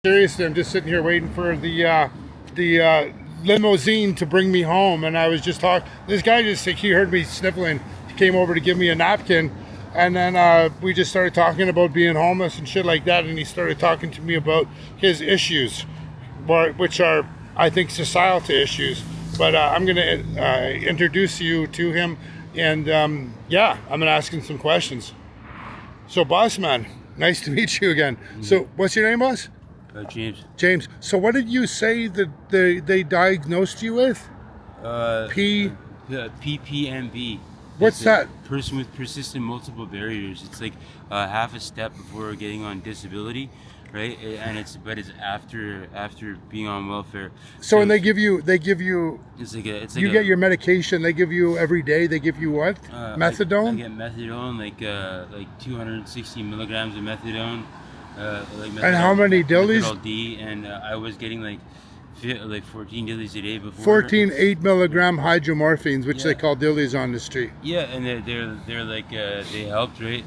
Seriously, I'm just sitting here waiting for the limousine to bring me home, and I was just talking. This guy just he heard me sniffling. He came over to give me a napkin, and then we just started talking about being homeless and shit like that. And he started talking to me about his issues, which are, I think, societal issues. But I'm gonna introduce you to him, and yeah, I'm gonna ask him some questions. So, boss man, nice to meet you again. So, what's your name, boss? James. James, so what did you say that they diagnosed you with? P. PPMB. What's It's that? a person with persistent multiple barriers. It's like half a step before getting on disability, right? And it's after being on welfare. So, and it's, they give you, it's like you get your medication. They give you every day. They give you what? I Methadone. get methadone, like 260 milligrams of methadone. Like And how many dillies? Methadol D, and I was getting like 14 dillies a day before. 14 8 milligram hydromorphines, which they Yeah. call dillies on the street. Yeah, and they're like they helped, right?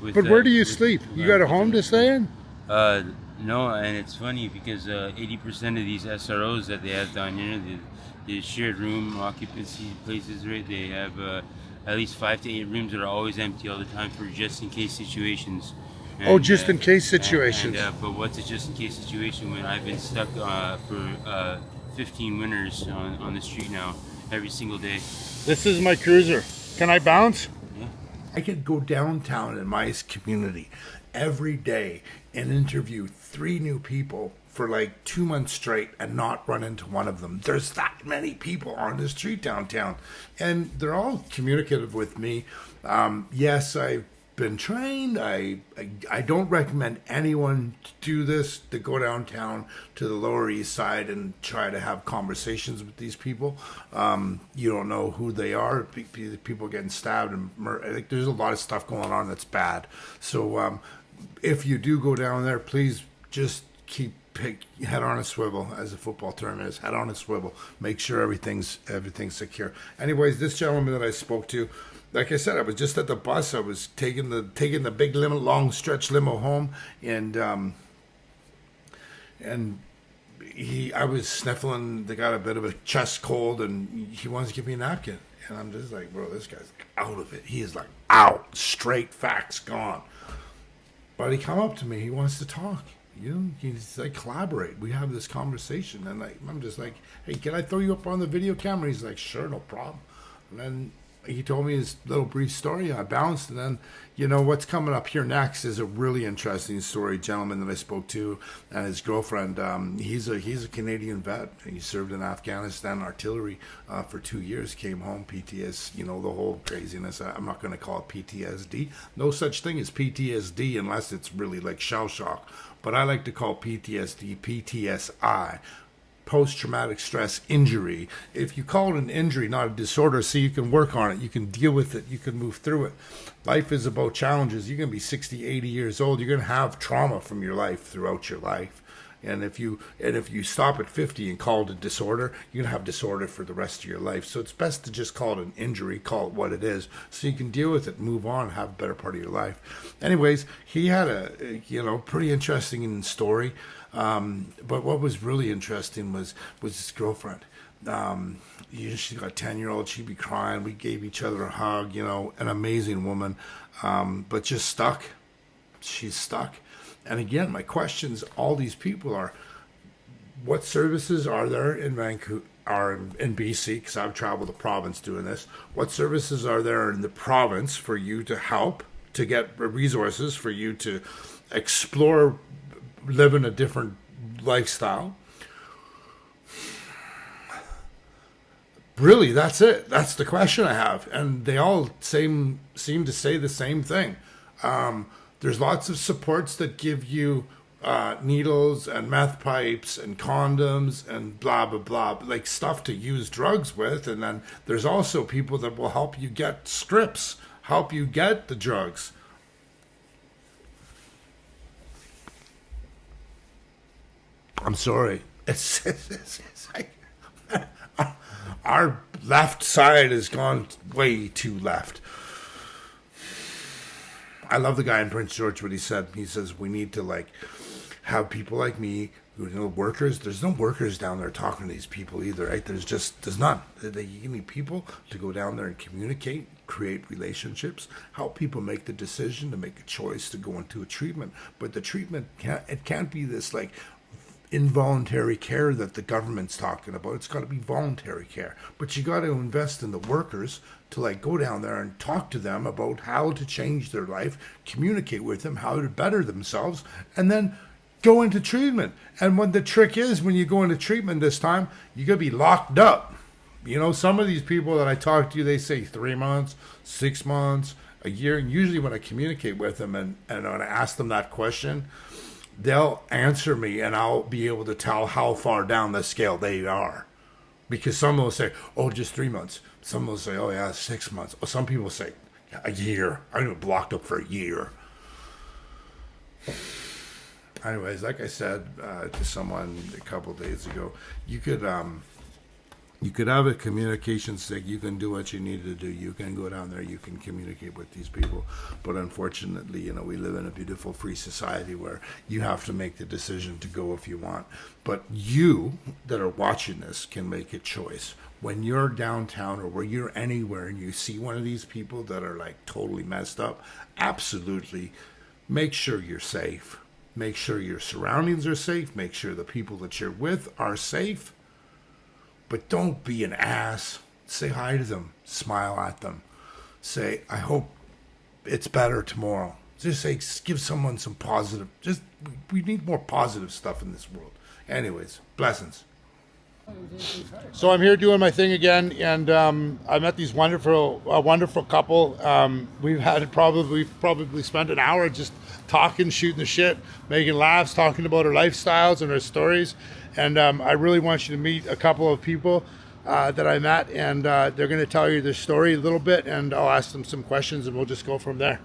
With But where do you with, sleep? You got a home to stay in? No, and it's funny because 80% of these SROs that they have down here, the shared room occupancy places, right? They have at least 5 to 8 rooms that are always empty all the time for just in case situations. Oh, just in case situations. But what's a just in case situation when I've been stuck for 15 winters on the street now every single day? This is my cruiser. Can I bounce? Yeah. I could go downtown in my community every day and interview 3 new people for like 2 months straight and not run into one of them. There's that many people on the street downtown, and they're all communicative with me. Yes, I've been trained. I don't recommend anyone to do this, to go downtown to the Lower East Side and try to have conversations with these people. You don't know who they are. People getting stabbed and I think there's a lot of stuff going on that's bad. So if you do go down there, please just head on a swivel, as the football term is. Head on a swivel. Make sure everything's secure. Anyways, this gentleman that I spoke to, like I said, I was just at the bus. I was taking the big limo, long stretch limo home, and I was sniffling. They got a bit of a chest cold, and he wants to give me a napkin, and I'm just like, bro, this guy's out of it. He is like out, straight facts gone. But he come up to me. He wants to talk. He's like, collaborate. We have this conversation, and I'm just like, hey, can I throw you up on the video camera? He's like, sure, no problem. And then he told me his little brief story. I bounced, and then, what's coming up here next is a really interesting story. Gentleman that I spoke to and his girlfriend. He's a Canadian vet. He served in Afghanistan artillery for 2 years. Came home, PTS. The whole craziness. I'm not going to call it PTSD. No such thing as PTSD unless it's really like shell shock. But I like to call PTSD PTSI. Post-traumatic stress injury. If you call it an injury, not a disorder, so you can work on it, you can deal with it, you can move through it. Life is about challenges. You're going to be 60, 80 years old. You're going to have trauma from your life throughout your life. And if you stop at 50 and call it a disorder, you're going to have disorder for the rest of your life. So it's best to just call it an injury, call it what it is, so you can deal with it, move on, have a better part of your life. Anyways, he had a pretty interesting story. But what was really interesting was his girlfriend. She got a 10-year-old. She'd be crying. We gave each other a hug. An amazing woman, but just stuck. She's stuck. And again, my questions, all these people are, what services are there in Vancouver, are in BC, because I've traveled the province doing this. What services are there in the province for you to help, to get resources for you to explore, live in a different lifestyle? Really, that's it. That's the question I have. And they all seem to say the same thing. There's lots of supports that give you needles and meth pipes and condoms and blah, blah, blah, like stuff to use drugs with. And then there's also people that will help you get scripts, help you get the drugs. I'm sorry. It's like our left side has gone way too left. I love the guy in Prince George, what he said. He says we need to have people like me, who workers. There's no workers down there talking to these people either, right? There's none. You need people to go down there and communicate, create relationships, help people make the decision to make a choice to go into a treatment. But the treatment can't be this like involuntary care that the government's talking about. It's got to be voluntary care. But you got to invest in the workers to like go down there and talk to them about how to change their life, communicate with them, how to better themselves, and then go into treatment. And what the trick is, when you go into treatment this time, you're going to be locked up. You know, some of these people that I talk to, they say 3 months, 6 months, a year. And usually when I communicate with them and when I ask them that question, they'll answer me and I'll be able to tell how far down the scale they are. Because some will say, oh, just 3 months. Some will say, oh, yeah, 6 months. Or some people say, a year. I've been blocked up for a year. Anyways, like I said to someone a couple of days ago, you could have a communication stick. You can do what you need to do. You can go down there. You can communicate with these people. But unfortunately, you know, we live in a beautiful, free society where you have to make the decision to go if you want. But you that are watching this can make a choice. When you're downtown or where you're anywhere and you see one of these people that are like totally messed up, absolutely make sure you're safe. Make sure your surroundings are safe. Make sure the people that you're with are safe. But don't be an ass. Say hi to them. Smile at them. Say, I hope it's better tomorrow. Just say, give someone some positive. We need more positive stuff in this world. Anyways, blessings. So I'm here doing my thing again, and I met these wonderful couple. We've probably spent an hour just talking, shooting the shit, making laughs, talking about our lifestyles and our stories. And I really want you to meet a couple of people that I met, and they're going to tell you their story a little bit, and I'll ask them some questions, and we'll just go from there.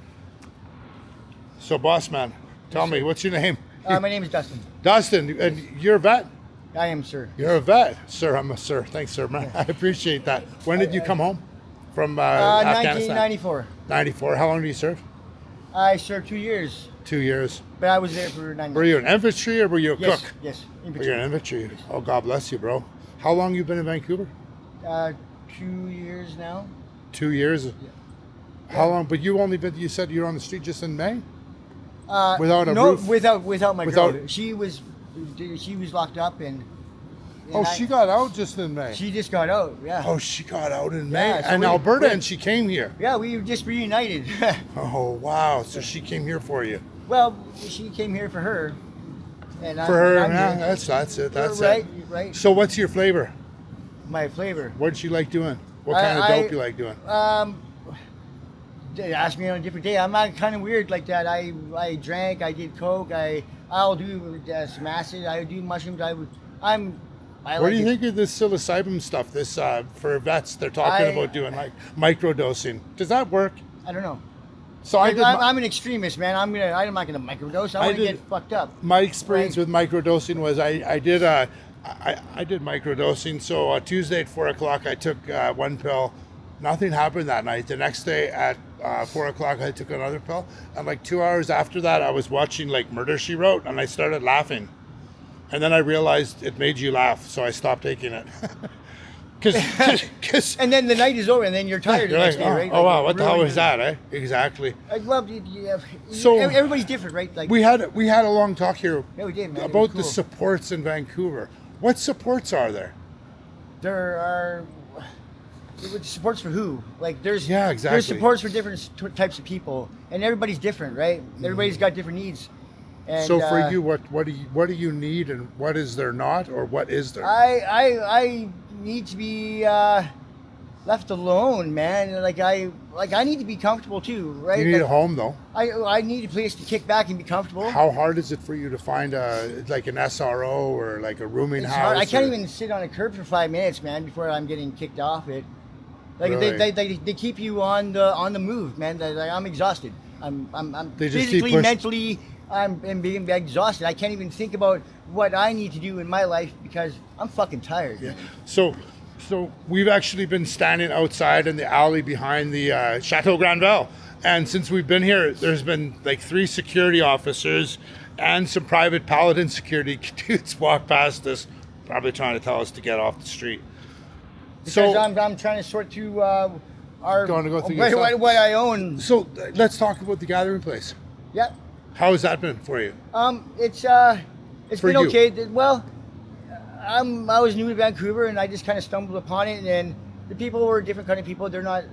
So, boss man, tell me, what's your name? My name is Dustin. Dustin, and you're a vet? I am, sir. You're a vet, sir. I'm a sir. Thanks, sir. Man. I appreciate that. When did you come home from Afghanistan? 1994. 94. How long did you serve? I served 2 years. 2 years. But I was there for 9 months. Were you an infantry or were you a Yes, cook? yes. Were you an infantry? Oh, God bless you, bro. How long you been in Vancouver? 2 years now. 2 years? Yeah. How long? But you said you were on the street just in May? Without a no, roof? without my Without- girl. She was locked up and She got out just in May. She just got out, yeah. Oh, she got out in May. Yeah, so and we- Alberta, we- and she came here. Yeah, we just reunited. Oh, wow. So she came here for you. Well, she came here for her. And For her, I'm yeah, here. that's it. That's right, it. right. So what's your flavor? My flavor. What did you like doing? What kind of dope you like doing? They asked me on a different day. I'm not kind of weird like that. I drank. I did coke. I'll do some acid. I do mushrooms. I What like do you it. think of this psilocybin stuff? This for vets, they're talking about doing like microdosing. Does that work? I don't know. So I did. I'm an extremist, man. I'm not gonna microdose. I want to did- get fucked up. My experience Right. with microdosing was I did microdosing. So Tuesday at 4:00 I took one pill. Nothing happened that night. The next day at 4:00 I took another pill, and like 2 hours after that I was watching like Murder She Wrote, and I started laughing, and then I realized it made you laugh, so I stopped taking it. Because And then the night is over, and then you're tired the you're next like, day, oh, right? oh Like, wow, what the hell really- was that, eh? Exactly. Well, So- everybody's different, right? Like We had a long talk here yeah, we did, man. It was about the cool. supports in Vancouver. What supports are there? There are supports for who? Like there's Yeah, exactly. There's supports for different types of people, and everybody's different, right? Everybody's got different needs. And, So for you, what do you need, and what is there not, or what is there? I need to be left alone, man. Like I need to be comfortable too, right? You need Like, a home though. I need a place to kick back and be comfortable. How hard is it for you to find like an SRO or like a rooming It's house? hard. I can't or- even sit on a curb for 5 minutes, man, before I'm getting kicked off it. Like Really? they keep you on the move, man. Like, I'm exhausted. I'm They just keep physically, push- mentally, I'm being exhausted. I can't even think about what I need to do in my life because I'm fucking tired. Yeah. So we've actually been standing outside in the alley behind the Chateau Granville, and since we've been here, there's been like 3 security officers and some private paladin security dudes walk past us, probably trying to tell us to get off the street. Because I'm trying to sort through our Going to go through your stuff. what I own. So let's talk about the gathering place. Yeah. How has that been for you? It's For been you. okay. Well, I was new to Vancouver and I just kind of stumbled upon it, and then the people were different kind of people. They're not.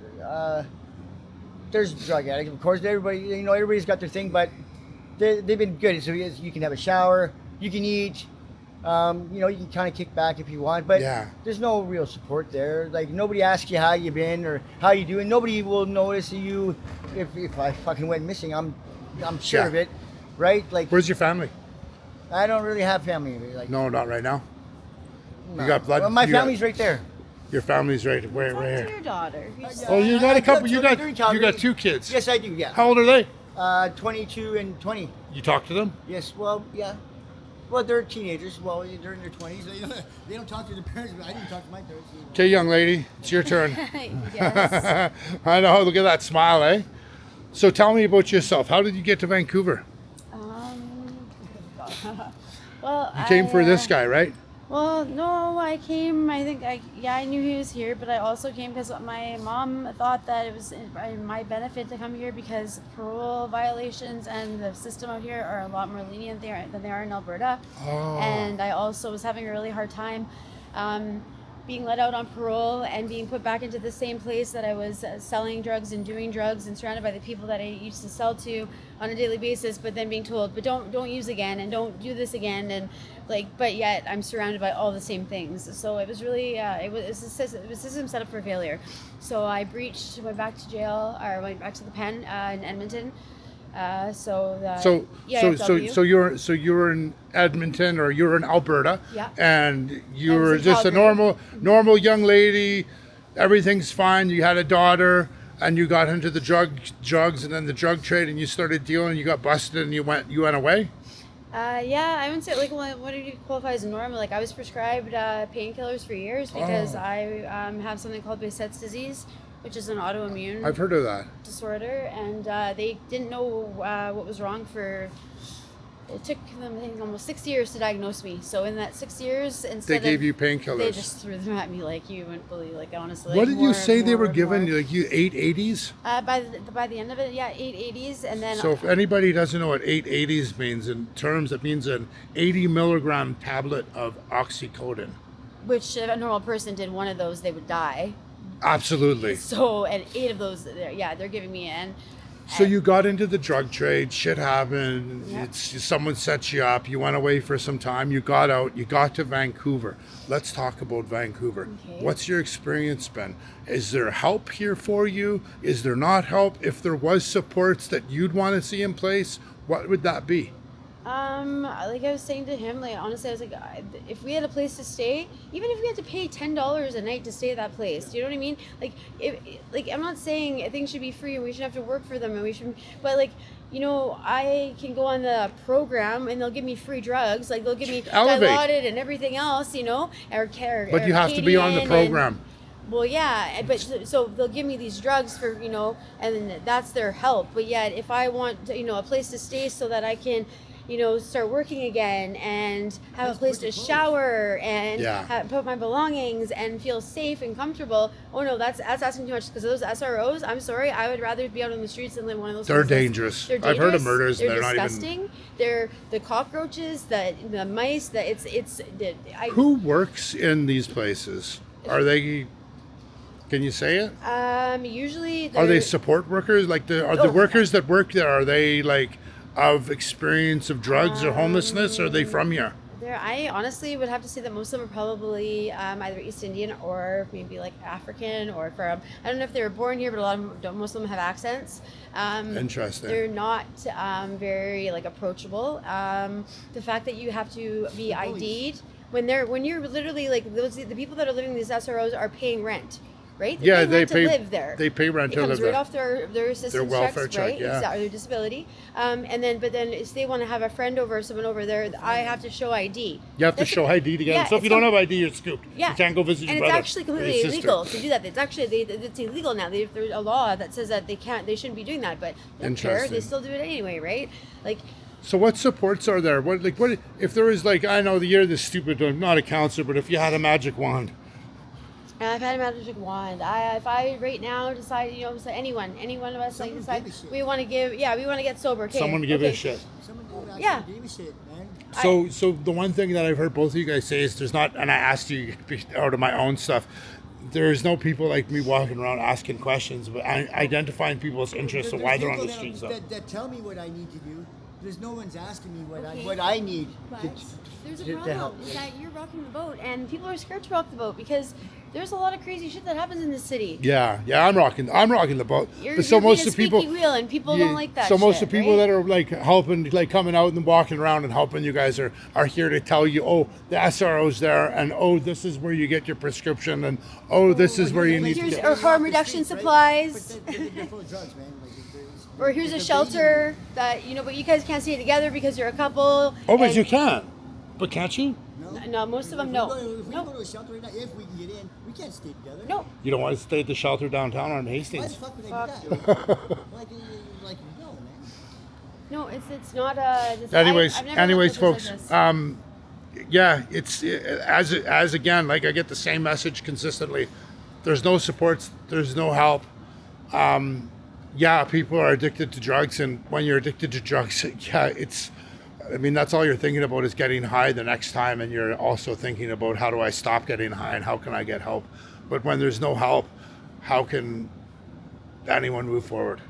There's drug addicts, of course. Everybody's got their thing, but they've been good. So you can have a shower, you can eat. You can kind of kick back if you want, but Yeah. there's no real support there. Like, nobody asks you how you been or how you doing. Nobody will notice you if I fucking went missing. I'm sure Yeah. of it, right? Like, Where's your family? I don't really have family. Like, No, not right now. no. You got blood. Well, my you got- family's right there. Your family's right Talk to here. your daughter. Who's- Oh, you got a couple. You They're in got Calgary. two kids. Yes, I do. Yeah. How old are they? 22 and 20. You talk to them? Yes. Well, yeah. Well, they're teenagers. Well, they're in their 20s. They don't talk to their parents, but I didn't talk to my parents. Okay, young lady, it's your turn. Yes. I know. Look at that smile, eh? So tell me about yourself. How did you get to Vancouver? Well, You came for this guy, right? Well, no, I came. I knew he was here, but I also came because my mom thought that it was in my benefit to come here because parole violations and the system out here are a lot more lenient there than they are in Alberta. Oh. And I also was having a really hard time being let out on parole and being put back into the same place that I was selling drugs and doing drugs and surrounded by the people that I used to sell to on a daily basis, but then being told, but don't use again and don't do this again, and but yet I'm surrounded by all the same things. So it was really it was a system set up for failure. So I breached, went back to jail, or went back to the pen in Edmonton. So you're in Edmonton, or you're in Alberta, Yeah. and you I was were in just a Calgary. normal young lady. Everything's fine. You had a daughter, and you got into the drugs, and then the drug trade, and you started dealing. You got busted, and you went away. Yeah, I wouldn't say what do you qualify as normal? Like, I was prescribed painkillers for years because Oh. I have something called Behçet's disease, which is an autoimmune I've heard of that. disorder, and they didn't know what was wrong for. It took them, I think, almost 6 years to diagnose me. So in that 6 years, instead They gave of, you they painkillers. just threw them at me like you wouldn't believe. Like, honestly, What like, did you more, say they more, were giving more. you? Like, you 880s? By the end of it, yeah, 880s, and then So if anybody doesn't know what 880s means in terms, it means an 80 milligram tablet of oxycodone. which if a normal person did one of those, they would die. Absolutely. So, and 8 of those, they're giving me So you got into the drug trade, shit happened, Yeah. someone set you up, you went away for some time, you got out, you got to Vancouver. Let's talk about Vancouver. Okay. What's your experience been? Is there help here for you? Is there not help? If there was supports that you'd want to see in place, what would that be? Like I was saying to him, like, honestly, I was like, if we had a place to stay, even if we had to pay $10 a night to stay at that place, do you know what I mean? Like, I'm not saying things should be free and we should have to work for them, and we should, but like, I can go on the program and they'll give me free drugs, like they'll give me Elevate. Dilaudid and everything else, or care. But you have to be on the Arcadian program. Well, yeah, but so they'll give me these drugs for, and then that's their help. But yet, if I want, a place to stay so that I can, start working again and have a place to shower and Yeah. put my belongings and feel safe and comfortable. Oh no, that's asking too much, because those SROs, I'm sorry, I would rather be out on the streets than live in one of those They're places. dangerous. They're I've heard of dangerous, murders and they're not even- disgusting. They're the cockroaches, the mice, Who works in these places? Are they, can you say it? usually Are they they're- support workers? Like the Oh. workers that work there, are they like of experience of drugs or homelessness? Or are they from here? I honestly would have to say that most of them are probably either East Indian or maybe like African or from, I don't know if they were born here, but most of them have accents. Interesting. They're not very like approachable. The fact that you have to be ID'd when you're literally like the people that are living in these SROs are paying rent. Right? Yeah, They're paying they rent pay- to live there. they pay rent it to comes live right there. off their assistance welfare checks, check, right? yeah. Exactly, their disability. But then if they want to have a friend over, someone over there, I have to show ID. You have to That's show ID to get yeah, in. So if it's you don't not- have ID, you're scooped. Yeah. You can't go visit your and brother. it's actually or completely your sister. illegal to do that. It's actually it's illegal now. There's a law that says that they shouldn't be doing that, but they don't care. They Interesting. still do it anyway, right? Like, So what supports are there? What if there was like, I know you're the stupid, I'm not a counselor, but if you had a magic wand? And I've had a magic wand. If I right now decide, so any one of us Someone decide give a shit. we want to get sober. Okay. Someone give a okay. shit. Someone who actually Yeah. gave a shit, man. So the one thing that I've heard both of you guys say is there's not, and I asked you out of my own stuff, there's no people like me walking around asking questions, but identifying people's interests and why they're on the There's streets. people that tell me what I need to do. There's no one's asking me Okay. what I need But to, there's a to problem help. is that you're rocking the boat, and people are scared to rock the boat because there's a lot of crazy shit that happens in this city. Yeah, I'm rocking the boat. You're, But so you're most being of a the people, squeaky wheel, and people yeah, don't like that. so most shit, of the people right? that are like helping, like coming out and walking around and helping you guys are here to tell you, oh, the SRO's there, and oh, this is where you get your prescription, and oh, this is where you need to Here's get. or harm reduction supplies. But they're full of drugs, man. Or here's a shelter that but you guys can't stay together because you're a couple. Oh, but and- you can. But can't you? No, most of them no. If we No. go to a shelter right now, if we can get in, we can't stay together. No. You don't want to stay at the shelter downtown on Why the Hastings. fuck would Fuck. I do that? like no, man. No, it's not a. Anyways, I've never looked at folks. this like this. Yeah, it's as again, like I get the same message consistently. There's no supports. There's no help. Yeah, people are addicted to drugs, and when you're addicted to drugs, yeah, that's all you're thinking about is getting high the next time, and you're also thinking about how do I stop getting high and how can I get help. But when there's no help, how can anyone move forward?